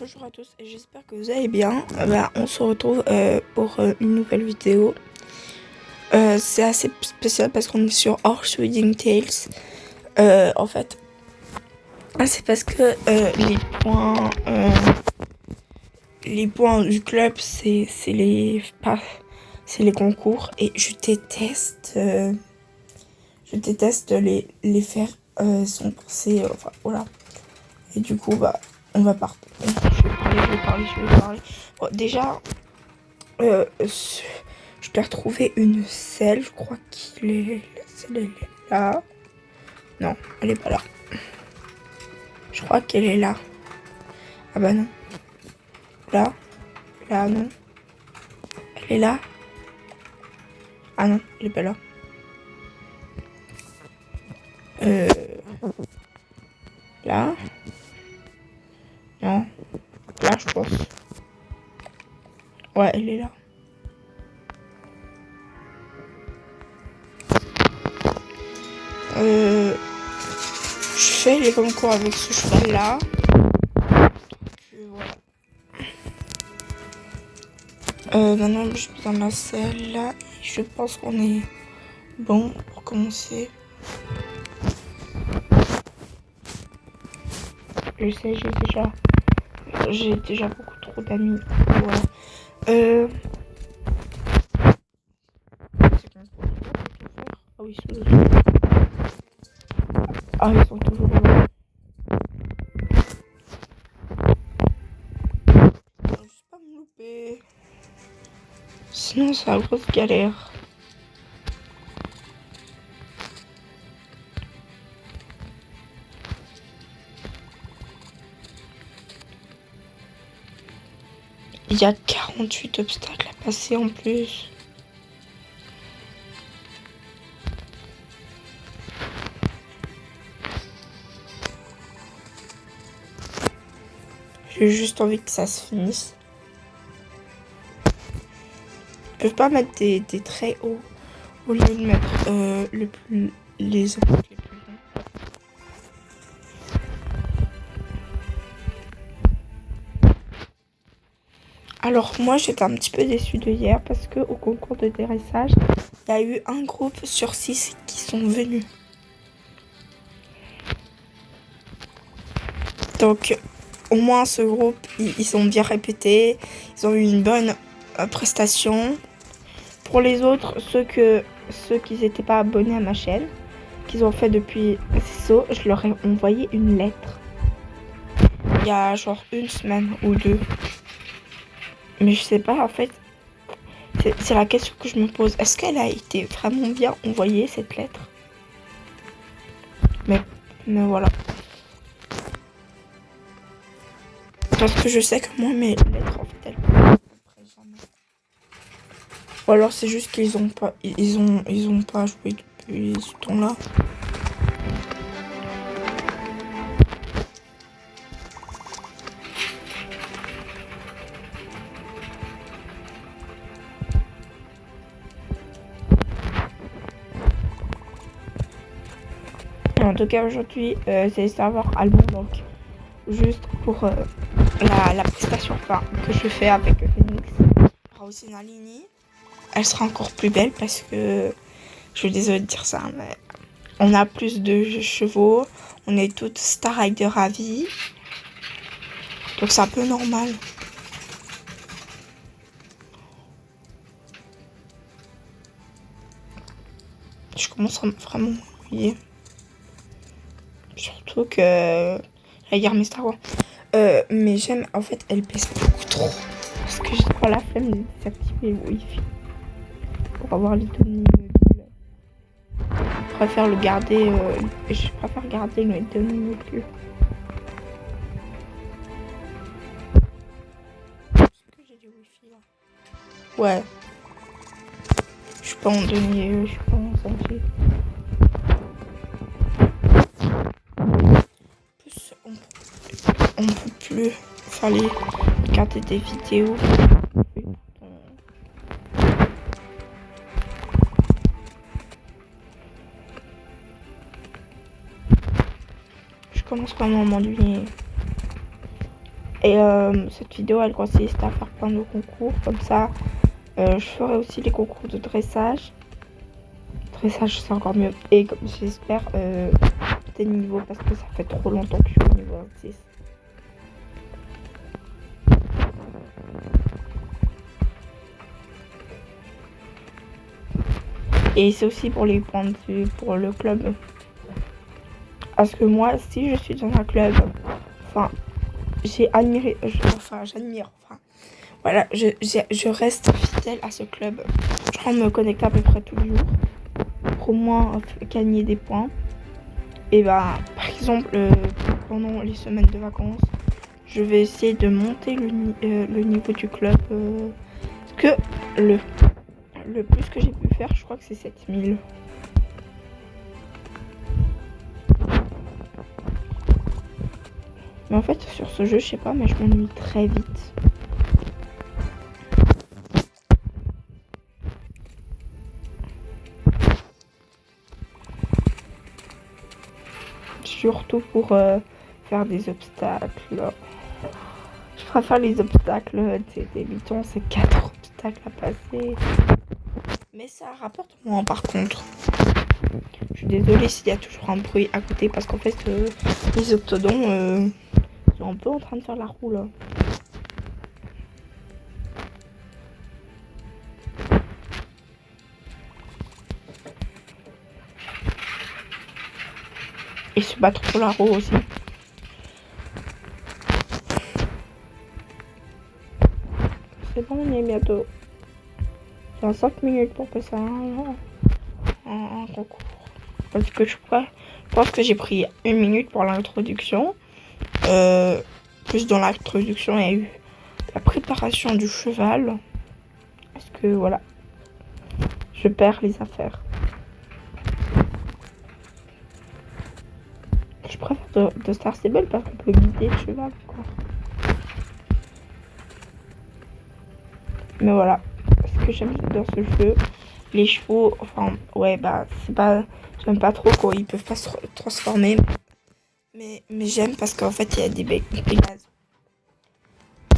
Bonjour à tous et j'espère que vous allez bien. On se retrouve pour une nouvelle vidéo. C'est assez spécial parce qu'on est sur Horse Wedding Tales. En fait, c'est parce que les points du club, c'est les concours et je déteste les faire sans penser. Enfin voilà. Et du coup, on va partir. Je vais parler. Bon, déjà, je dois retrouver une selle. Je crois qu'il est. La selle, elle est là. Non, elle est pas là. Je crois qu'elle est là. Ah bah non. Là. Là, non. Elle est là. Ah non, elle est pas là. Là. Non. Là, je pense. Ouais, elle est là. Je fais les concours avec ce cheval-là. Maintenant, je suis dans la selle là. Je pense qu'on est bon pour commencer. Je sais, j'ai déjà beaucoup trop d'amis. Voilà. Ah oui, ils sont toujours là. Je vais juste pas me louper. Sinon, c'est la grosse galère. Il y a 48 obstacles à passer en plus. J'ai juste envie que ça se finisse. Ils peuvent pas mettre des très hauts au lieu de mettre les obstacles les plus longs. Alors moi j'étais un petit peu déçue de hier parce que au concours de dressage, il y a eu un groupe sur 6 qui sont venus. Donc au moins ce groupe, ils ont bien répété, ils ont eu une bonne prestation. Pour les autres, ceux qui n'étaient pas abonnés à ma chaîne, qu'ils ont fait depuis CISO, je leur ai envoyé une lettre. Il y a genre une semaine ou deux. Mais je sais pas en fait. C'est la question que je me pose. Est-ce qu'elle a été vraiment bien envoyée cette lettre? Mais voilà. Parce que je sais que moi mes lettres en fait elles ne jamais. Ou alors c'est juste qu'ils ont pas joué depuis ce temps-là. En tout cas aujourd'hui c'est les serveurs allemands, donc juste pour la prestation que je fais avec Phoenix. Rosinalini, elle sera encore plus belle parce que je suis désolée de dire ça, mais on a plus de chevaux, on est toutes Star Rider à vie, donc c'est un peu normal. Je commence à vraiment m'ennuyer. Surtout que j'allais dire mes Star Wars. Mais j'aime, en fait, elle pèse beaucoup trop. Parce que j'ai trop la flemme de désactiver le Wi-Fi. Pour avoir les données mobiles. Je préfère garder les données mobiles. Est-ce que j'ai du Wi-Fi là? Ouais. Je suis pas en données, je suis pas en 5G. On peut plus fallait regarder des vidéos. Je commence vraiment à m'ennuyer. Et cette vidéo, elle consiste à faire plein de concours. Comme ça, je ferai aussi les concours de dressage. Dressage, c'est encore mieux. Et comme j'espère, des niveaux, parce que ça fait trop longtemps que je suis au niveau 26. Et c'est aussi pour les points de vue, pour le club. Parce que moi, si je suis dans un club, enfin, j'admire, voilà, je reste fidèle à ce club. Je me connecte à peu près tous les jours pour au moins gagner des points. Et bah, par exemple, pendant les semaines de vacances, je vais essayer de monter le niveau du club. Que le plus que j'ai pu faire, je crois que c'est 7000. Mais en fait, sur ce jeu, je sais pas, mais je m'ennuie très vite. Surtout pour faire des obstacles. Je préfère les obstacles des bitons, c'est 4 obstacles à passer. Mais ça rapporte moins par contre. Je suis désolée s'il y a toujours un bruit à côté parce qu'en fait, les octodons sont un peu en train de faire la roue là. Ils se battent pour la roue aussi. C'est bon, on est bientôt. J'ai 5 minutes pour passer un concours. Parce que je pense que j'ai pris 1 minute pour l'introduction. Plus dans l'introduction, il y a eu la préparation du cheval. Parce que voilà, je perds les affaires. Je préfère de Star Stable parce qu'on peut guider le cheval encore. Mais voilà, ce que j'aime dans ce jeu, les chevaux, enfin ouais bah c'est pas, j'aime pas trop quand ils peuvent pas se transformer. Mais j'aime parce qu'en fait il y a des Pégases.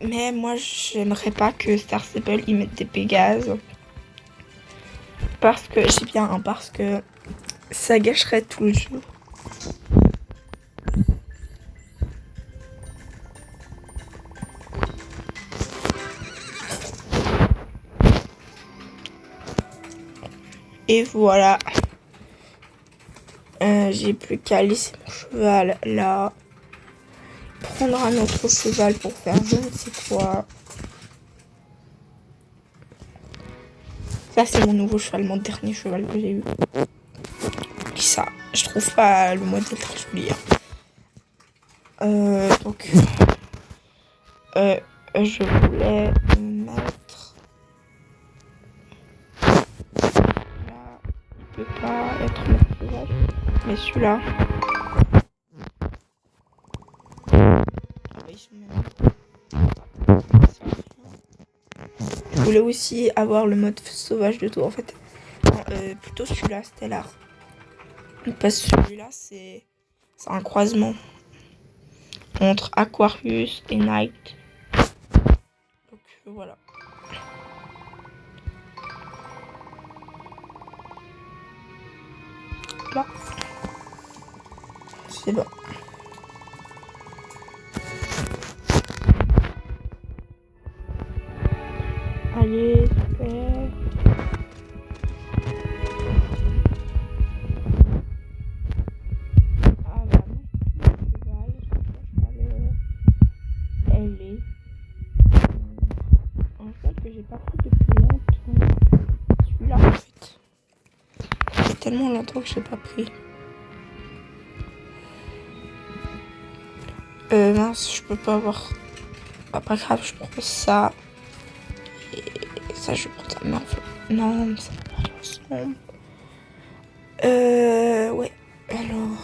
Mais moi j'aimerais pas que Star Stable ils mettent des Pégases. Parce que j'ai bien parce que ça gâcherait tout le jeu. Et voilà. J'ai plus qu'à laisser mon cheval là. Prendre un autre cheval pour faire je ne sais quoi. Ça c'est mon nouveau cheval, mon dernier cheval que j'ai eu. Et ça, je trouve pas le modèle très joli. Donc je voulais mettre là, il peut pas être mon cheval, mais celui-là. Je voulais aussi avoir le mode sauvage de tout en fait. Non, plutôt celui-là, Stellar. Parce que celui-là, c'est un croisement entre Aquarius et Night. Donc voilà. Là. C'est bon. Allez, super. Ah bah non, elle est un cheval que j'ai pas pris depuis longtemps. Celui-là en fait. Ça fait tellement longtemps que j'ai pas pris. Mince, je peux pas avoir. Ah, pas grave, je prends ça. Et ça, je prends ça. Mais en fait, non, ça va pas aller ensemble. Ouais. Alors.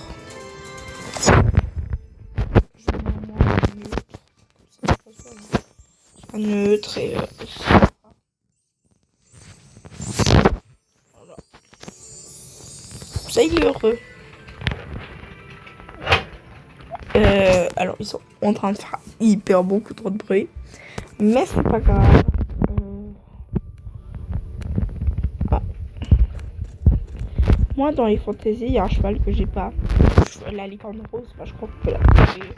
Je mets un neutre et voilà. Ça y est heureux. Alors Genre, ils sont en train de faire hyper beaucoup trop de bruit. Mais c'est pas grave. Ah. Moi, dans les fantaisies, il y a un cheval que j'ai pas. La licorne rose, bah, je crois qu'on peut la trouver.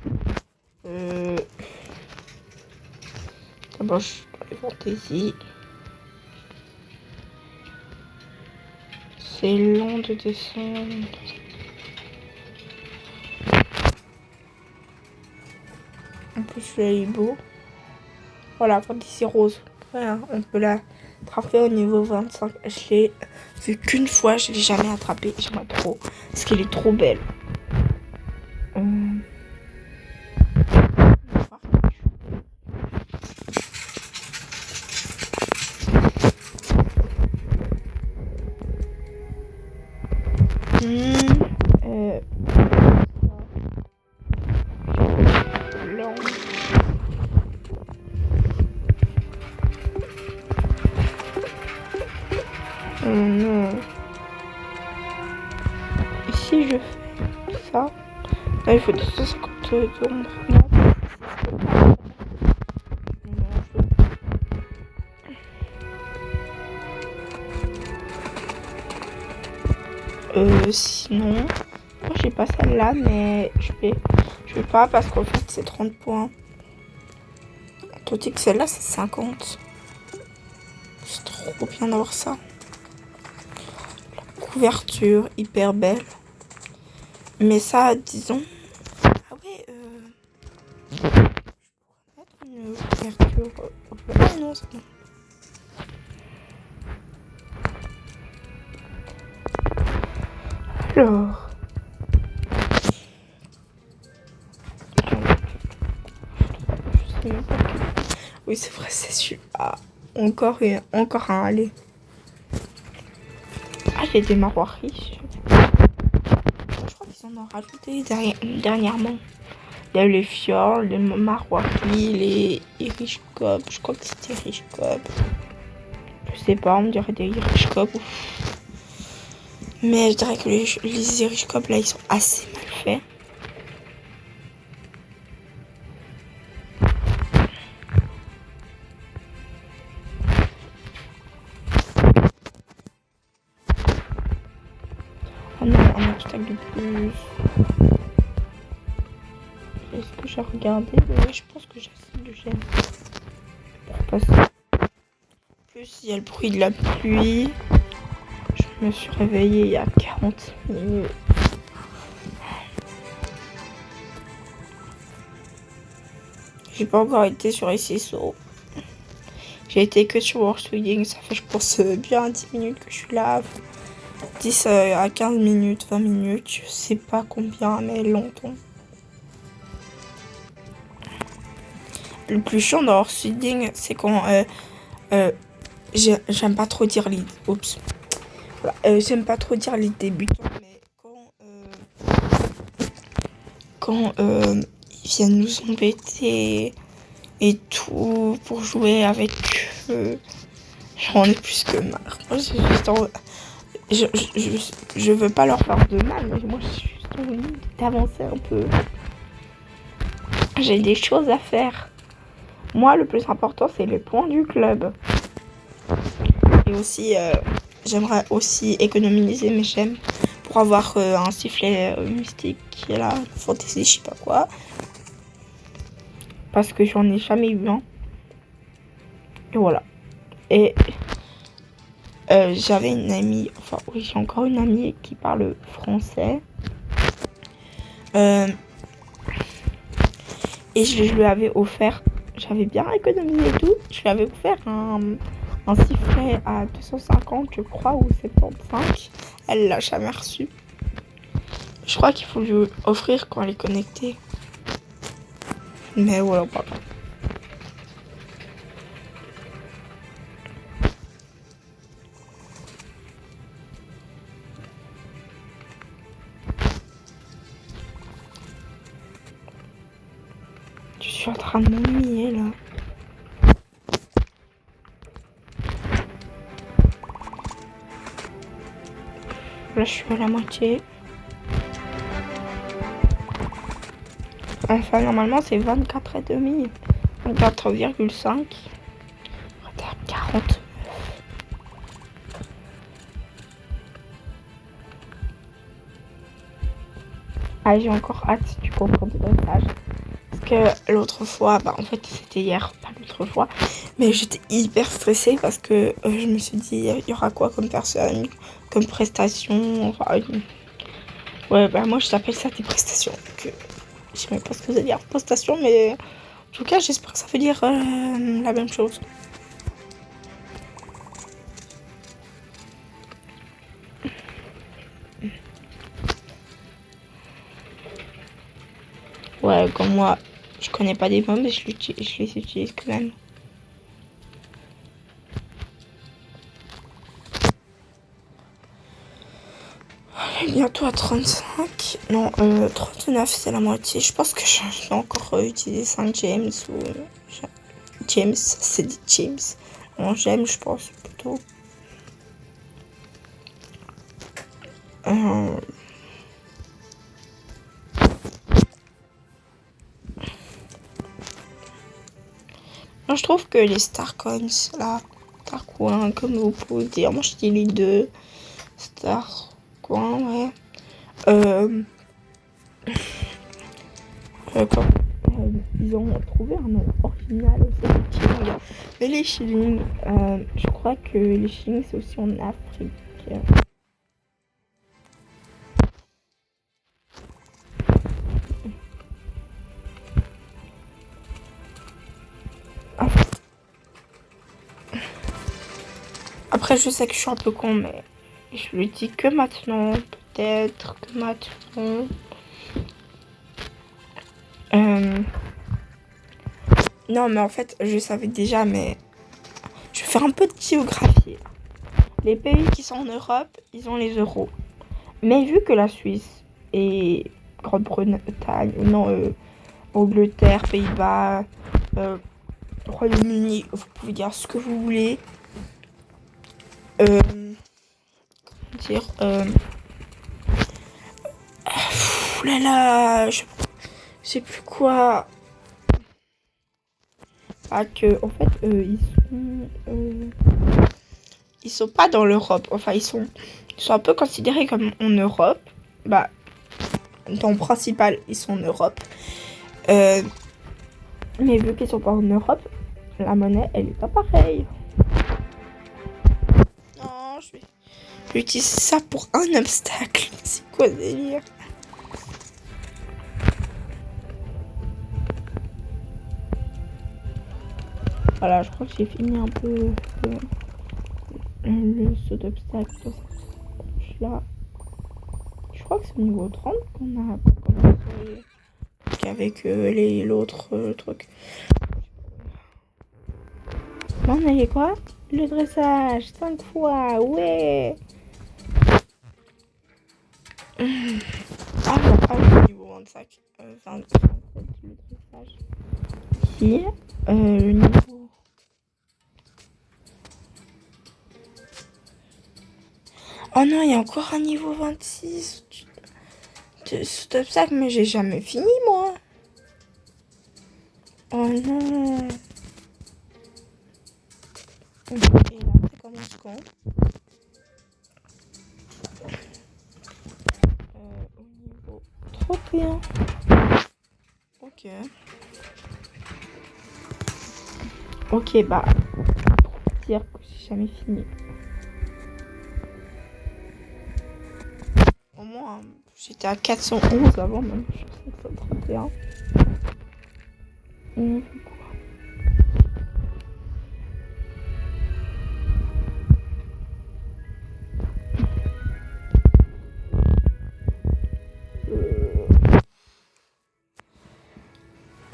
D'abord, dans les fantaisies. C'est long de descendre. En plus, celui-là est beau. Voilà, Fantasy Rose. Voilà, on peut la attraper au niveau 25. Je l'ai vu qu'une fois, je l'ai jamais attrapée. J'aimerais trop. Parce qu'elle est trop belle. Non. Et si je fais ça, là, il faut 250 d'ombre. Sinon, moi j'ai pas celle-là, mais je vais pas parce qu'en fait c'est 30 points. Tandis que celle-là c'est 50. C'est trop bien d'avoir ça. La couverture hyper belle. Mais ça, disons. Ah ouais, je pourrais mettre une couverture. Ah non, c'est bon. Alors. Je sais même pas quel... Oui, c'est vrai, c'est celui-là. Ah, encore un, allez. Ah, j'ai des marois riches. Je crois qu'ils en ont rajouté dernièrement. Il y a eu les fjords, les marois-riches, les irish cop. Je crois que c'était irish cop. Je sais pas, on dirait des irish cop. Mais je dirais que les irish cop là, ils sont assez mal faits. Oh non, un obstacle de plus. Est-ce que j'ai regardé? Oui, je pense que j'ai assez de gemme pour passer. En plus, il y a le bruit de la pluie. Je me suis réveillée il y a 40 minutes. J'ai pas encore été sur SSO. J'ai été que sur World. Ça fait, je pense, bien 10 minutes que je suis là. 10 à 15 minutes, 20 minutes. Je sais pas combien, mais longtemps. Le plus chiant dans World, c'est quand... j'aime pas trop dire les... Oups. Voilà, j'aime pas trop dire les débutants, mais quand ils viennent nous embêter et tout pour jouer avec eux, j'en ai plus que marre. Moi, j'ai juste je veux pas leur faire de mal, mais moi, j'ai juste envie d'avancer un peu. J'ai des choses à faire. Moi, le plus important, c'est les points du club. Et aussi, j'aimerais aussi économiser mes gemmes pour avoir un sifflet mystique qui est là, fantasy, je sais pas quoi. Parce que j'en ai jamais eu un. Et voilà. Et j'avais une amie, enfin oui, j'ai encore une amie qui parle français. Et je lui avais offert, j'avais bien économisé et tout, je lui avais offert un sifflet à 250 je crois, ou 75. Elle l'a jamais reçu. Je crois qu'il faut lui offrir quand elle est connectée. Mais voilà, pas grave. Je suis en train de m'ennuyer là. Là, je suis à la moitié. Enfin, normalement, c'est 24,5. 24,5. 40. Ah, j'ai encore hâte du concours de dressage. Parce que l'autre fois, bah en fait c'était hier, pas l'autre fois, mais j'étais hyper stressée parce que je me suis dit, il y aura quoi comme personne, comme prestation, enfin... Ouais, bah moi je t'appelle ça des prestations. Donc, je sais même pas ce que ça veut dire, prestation, mais en tout cas j'espère que ça veut dire la même chose. Ouais, comme moi, je connais pas des mots, mais je les utilise quand même. Bientôt à 35. Non, 39, c'est la moitié. Je pense que je vais encore utiliser 5 James ou... James, c'est dit James. Non, j'aime, je pense, plutôt. Moi, je trouve que les Starcoins, là, Starcoins, comme vous pouvez dire, moi je dis les deux. Starcoins, ouais. Ils ont trouvé un nom original aussi, effectivement. Mais les shillings, je crois que les shillings, c'est aussi en Afrique. Après, je sais que je suis un peu con, mais je le dis que maintenant. Peut-être que maintenant. Non, mais en fait, je savais déjà, mais je vais faire un peu de géographie. Les pays qui sont en Europe, ils ont les euros. Mais vu que la Suisse et Grande-Bretagne, non, Angleterre, Pays-Bas, Royaume-Uni, vous pouvez dire ce que vous voulez. Oulala, je sais plus quoi. Ah, que, en fait, ils sont pas dans l'Europe. Enfin, ils sont un peu considérés comme en Europe. Bah, dans le principal, ils sont en Europe. Mais vu qu'ils sont pas en Europe, la monnaie, elle est pas pareille. Non, je vais utiliser ça pour un obstacle. C'est quoi ce délire? Voilà, je crois que j'ai fini un peu le saut d'obstacle sur cette là. Je crois que c'est au niveau 30 qu'on a commencé avec l'autre truc. Non, mais quoi? Le dressage, 5 fois, ouais! Ah, on a pas le niveau 25. 27, le dressage. Si, le niveau... Oh non, il y a encore un niveau 26 de cet obstacle, mais j'ai jamais fini, moi. Oh non. Et là, ça commence quand? Au niveau 31. Ok. Ok, bah, pour dire que j'ai jamais fini. Au moins, j'étais à 411 avant, même. Je suis à 531.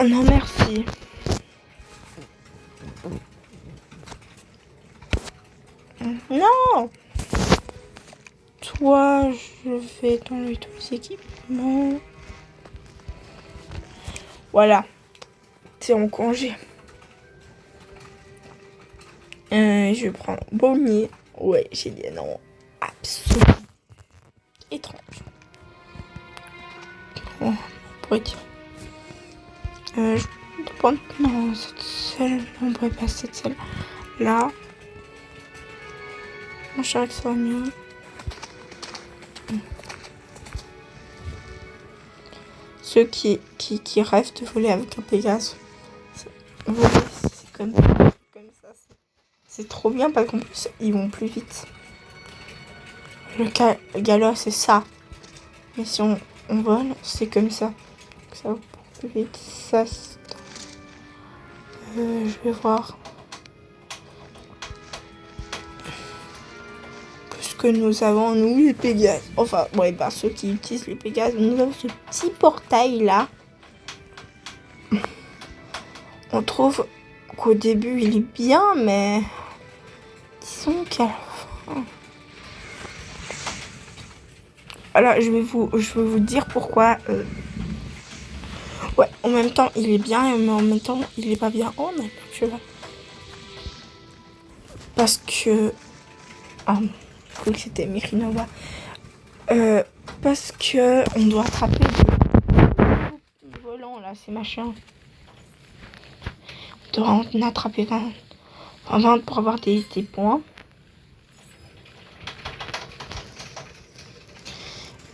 Non, merci. Non! Toi, je vais t'enlever tous les équipements. Voilà. C'est en congé. Je prends Bonnier. Ouais, j'ai dit non. Absolument. Étrange. Oh, on pourrait dire. Je pense... Non, cette celle... On pourrait pas cette celle. Là. Je dirais que ça va mieux. Ceux qui rêvent de voler avec un Pégase. Voler, c'est comme ça. C'est trop bien parce qu'en plus, ils vont plus vite. Le galop, c'est ça. Mais si on vole, c'est comme ça. Ça va plus vite. Ça, je vais voir. Puisque nous avons, nous, les Pégases. Enfin, ouais, bah, ceux qui utilisent les Pégases. Nous avons ce petit portail-là. On trouve qu'au début, il est bien, mais... Disons qu'à la fin... Alors, je vais vous dire pourquoi... Ouais, en même temps, il est bien, mais en même temps, il est pas bien. Oh, non, je vais... Parce que... Ah, je croyais que c'était Mirinova. Parce que on doit attraper des volants, là, ces machins. On doit en attraper 20 pour avoir des points.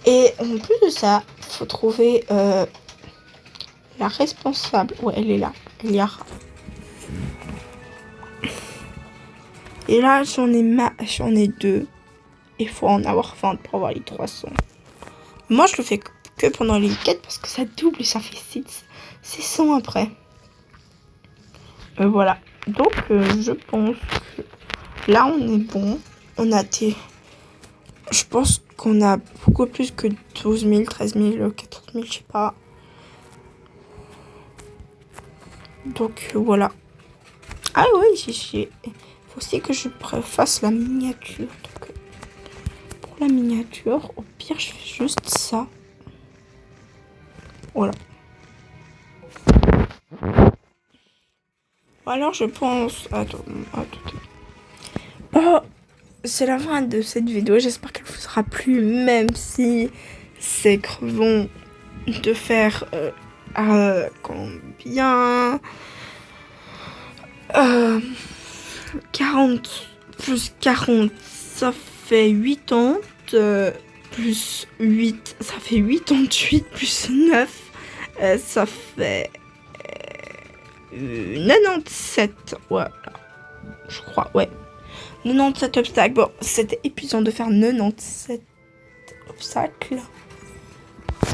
Et en plus de ça, il faut trouver la responsable. Ouais, elle est là. Eliara. Et là, j'en ai 2. Il faut en avoir 20 pour avoir les 300. Moi, je le fais que pendant les quêtes parce que ça double et ça fait 600 après. Voilà. Donc, je pense que là, on est bon. On a je pense qu'on a beaucoup plus que 12 000, 13 000, 14 000, je sais pas. Donc, voilà. Ah oui, il faut aussi que je fasse la miniature. Donc, pour la miniature, au pire, je fais juste ça. Voilà. Alors, je pense... Attends. Oh, c'est la fin de cette vidéo. J'espère qu'elle vous aura plu, même si c'est crevant de faire combien 40 plus 40, ça fait 80. Plus 8, ça fait 88. Plus 9, ça fait 97. Voilà. Je crois, ouais. 97 obstacles. Bon, c'était épuisant de faire 97 obstacles.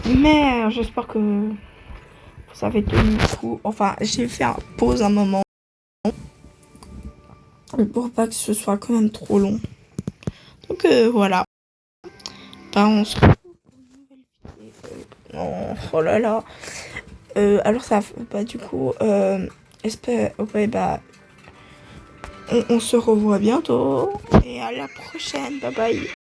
Mais j'espère que vous avez tenu le coup. Enfin, j'ai fait un pause un moment. Pour pas que ce soit quand même trop long. Donc voilà. Bah, on se retrouve pour une nouvelle vidéo. Oh là là. Alors ça, bah du coup, ouais, bah, on se revoit bientôt. Et à la prochaine. Bye bye.